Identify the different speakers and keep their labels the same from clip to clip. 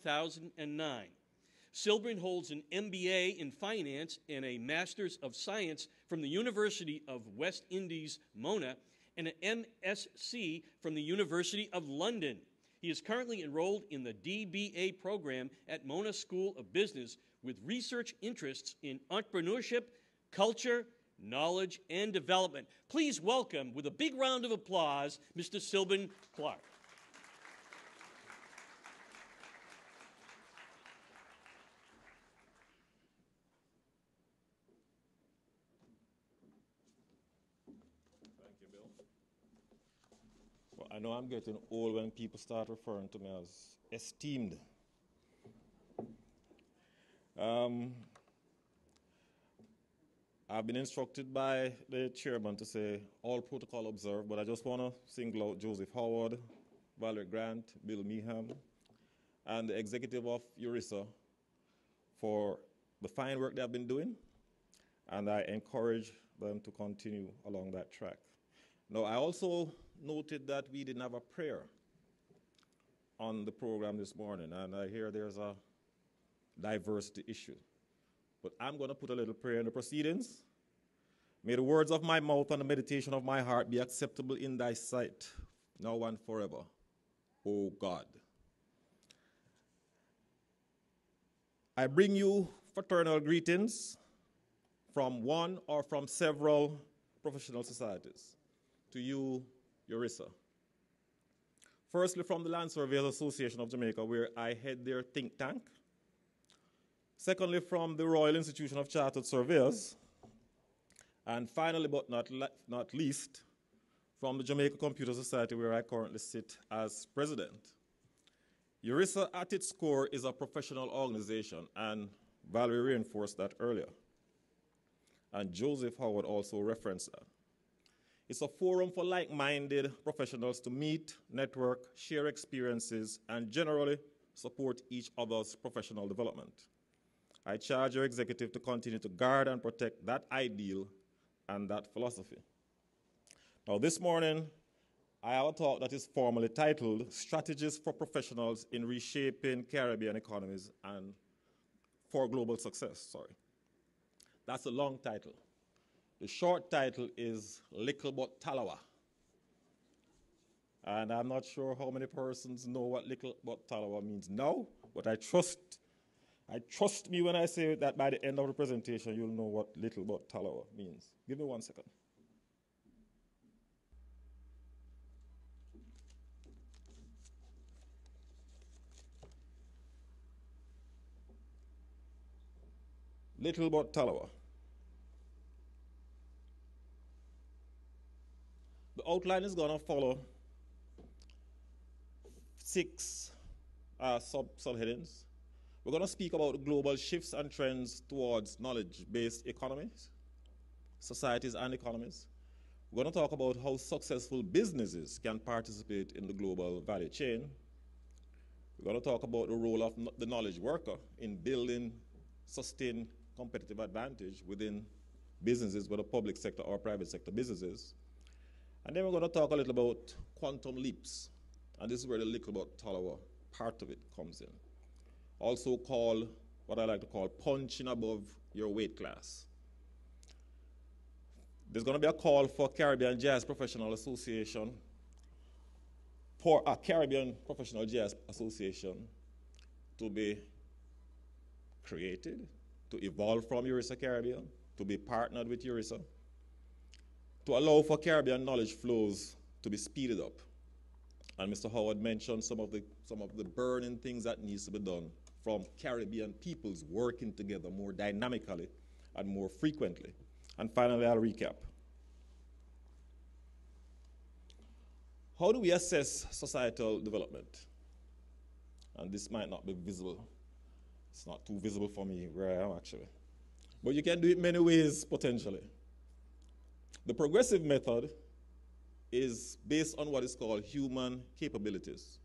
Speaker 1: 2009. Silburn holds an MBA in Finance and a Master's of Science from the University of West Indies, Mona, and an MSc from the University of London. He is currently enrolled in the DBA program at Mona School of Business with research interests in entrepreneurship, culture, knowledge, and development. Please welcome, with a big round of applause, Mr. Silburn Clarke.
Speaker 2: Well, I know I'm getting old when people start referring to me as esteemed. I've been instructed by the chairman to say all protocol observed, but I just want to single out Joseph Howard, Valerie Grant, Bill Meeham, and the executive of URISA for the fine work they have been doing, and I encourage them to continue along that track. Now, I also noted that we didn't have a prayer on the program this morning, and I hear there's a diversity issue. But I'm going to put a little prayer in the proceedings. May the words of my mouth and the meditation of my heart be acceptable in thy sight, now and forever, O God. I bring you fraternal greetings from one or from several professional societies. To you, URISA. Firstly, from the Land Surveyors Association of Jamaica, where I head their think tank. Secondly, from the Royal Institution of Chartered Surveyors. And finally, but not least, from the Jamaica Computer Society, where I currently sit as president. URISA, at its core, is a professional organization, and Valerie reinforced that earlier. And Joseph Howard also referenced that. It's a forum for like-minded professionals to meet, network, share experiences, and generally support each other's professional development. I charge your executive to continue to guard and protect that ideal and that philosophy. Now, this morning, I have a talk that is formally titled Strategies for Professionals in Reshaping Caribbean Economies and for Global Success. That's a long title. The short title is Likkle but Tallawah. And I'm not sure how many persons know what Likkle but Tallawah means now, but I trust me when I say that by the end of the presentation, you'll know what Likkle but Tallawah means. Give me 1 second. Likkle but Tallawah. The outline is going to follow 6 subheadings. We're going to speak about global shifts and trends towards knowledge-based economies, societies and economies. We're going to talk about how successful businesses can participate in the global value chain. We're going to talk about the role of the knowledge worker in building sustained competitive advantage within businesses, whether public sector or private sector businesses. And then we're going to talk a little about quantum leaps. And this is where the Likkle but Tallawah part of it comes in. Also called, what I like to call, punching above your weight class. There's going to be a call for Caribbean Jazz Professional Association, for a Caribbean Professional Jazz Association to be created, to evolve from URISA Caribbean, to be partnered with URISA, to allow for Caribbean knowledge flows to be speeded up. And Mr. Howard mentioned some of the burning things that needs to be done from Caribbean peoples working together more dynamically and more frequently. And finally, I'll recap. How do we assess societal development? And this might not be visible. It's not too visible for me where I am actually. But you can do it many ways potentially. The progressive method is based on what is called human capabilities.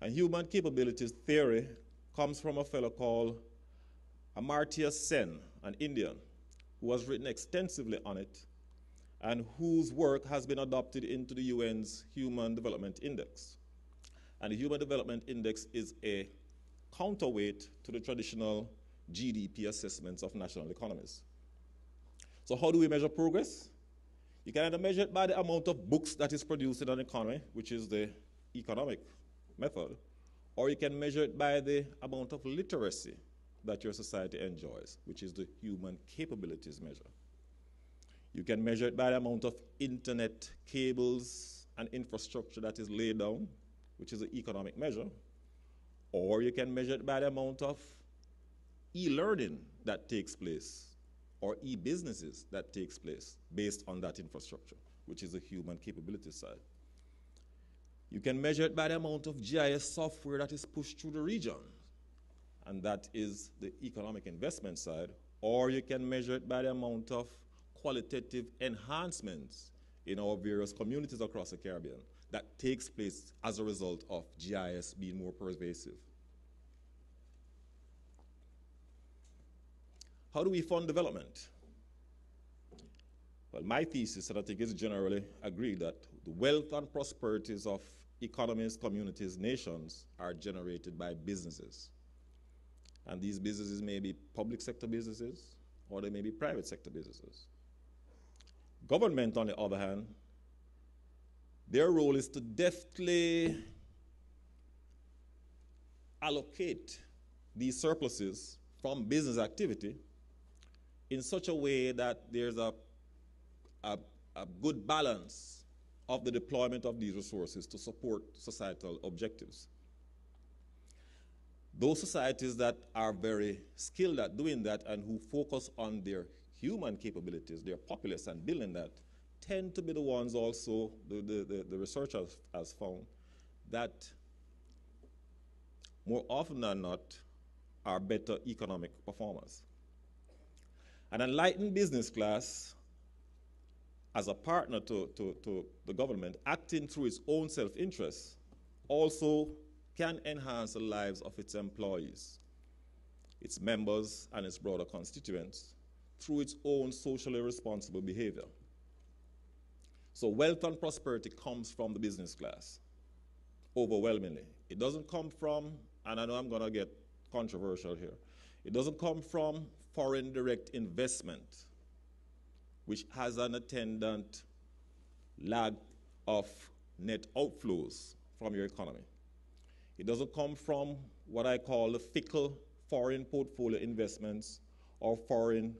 Speaker 2: And human capabilities theory comes from a fellow called Amartya Sen, an Indian, who has written extensively on it and whose work has been adopted into the UN's Human Development Index. And the Human Development Index is a counterweight to the traditional GDP assessments of national economies. So how do we measure progress? You can either measure it by the amount of books that is produced in an economy, which is the economic method, or you can measure it by the amount of literacy that your society enjoys, which is the human capabilities measure. You can measure it by the amount of internet cables and infrastructure that is laid down, which is the economic measure, or you can measure it by the amount of e-learning that takes place, or e-businesses that takes place based on that infrastructure, which is the human capability side. You can measure it by the amount of GIS software that is pushed through the region, and that is the economic investment side, or you can measure it by the amount of qualitative enhancements in our various communities across the Caribbean that takes place as a result of GIS being more pervasive. How do we fund development? Well, my thesis, and I think is generally agreed, that the wealth and prosperities of economies, communities, nations are generated by businesses. And these businesses may be public sector businesses, or they may be private sector businesses. Government, on the other hand, their role is to deftly allocate these surpluses from business activity in such a way that there's a good balance of the deployment of these resources to support societal objectives. Those societies that are very skilled at doing that and who focus on their human capabilities, their populace, and building that, tend to be the ones also, the research has found, that more often than not are better economic performers. An enlightened business class, as a partner to the government, acting through its own self-interest, also can enhance the lives of its employees, its members, and its broader constituents through its own socially responsible behavior. So wealth and prosperity comes from the business class, overwhelmingly. It doesn't come from, and I know I'm going to get controversial here, it doesn't come from foreign direct investment, which has an attendant lag of net outflows from your economy. It doesn't come from what I call the fickle foreign portfolio investments or foreign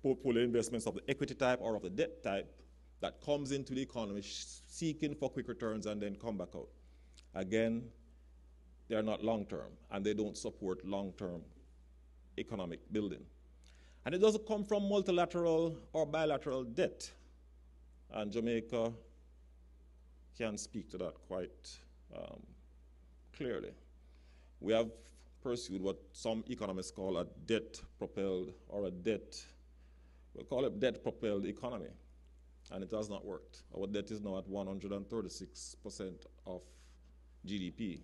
Speaker 2: portfolio investments of the equity type or of the debt type that comes into the economy seeking for quick returns and then come back out. Again, they're not long-term, and they don't support long-term economic building. And it doesn't come from multilateral or bilateral debt. And Jamaica can speak to that quite clearly. We have pursued what some economists call a debt-propelled, or we'll call it debt-propelled economy. And it has not worked. Our debt is now at 136% of GDP,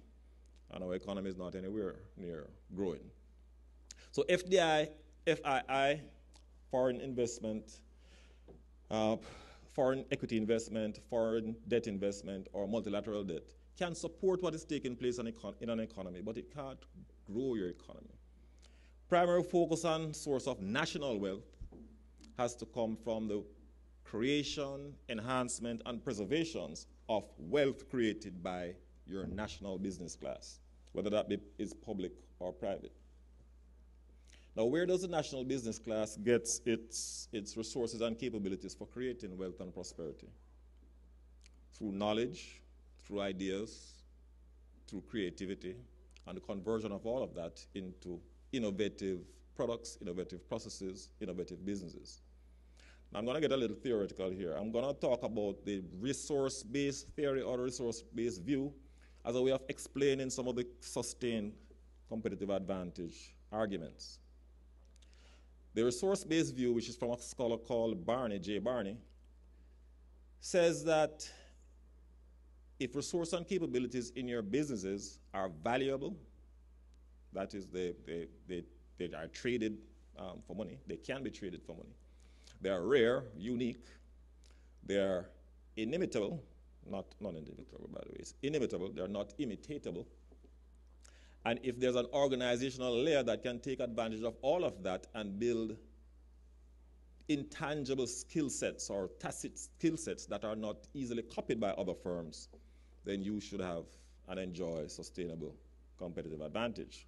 Speaker 2: and our economy is not anywhere near growing. So FII, foreign investment, foreign equity investment, foreign debt investment, or multilateral debt can support what is taking place in an economy, but it can't grow your economy. Primary focus on source of national wealth has to come from the creation, enhancement, and preservation of wealth created by your national business class, whether that is public or private. Now, where does the national business class get its resources and capabilities for creating wealth and prosperity? Through knowledge, through ideas, through creativity, and the conversion of all of that into innovative products, innovative processes, innovative businesses. Now, I'm going to get a little theoretical here. I'm going to talk about the resource-based theory or the resource-based view as a way of explaining some of the sustained competitive advantage arguments. The resource-based view, which is from a scholar called J. Barney, says that if resource and capabilities in your businesses are valuable, that is, they are traded for money, they can be traded for money. They are rare, unique, they are inimitable, not non-inimitable by the way, it's inimitable, they are not imitatable, And if there's an organizational layer that can take advantage of all of that and build intangible skill sets or tacit skill sets that are not easily copied by other firms, then you should have and enjoy sustainable competitive advantage.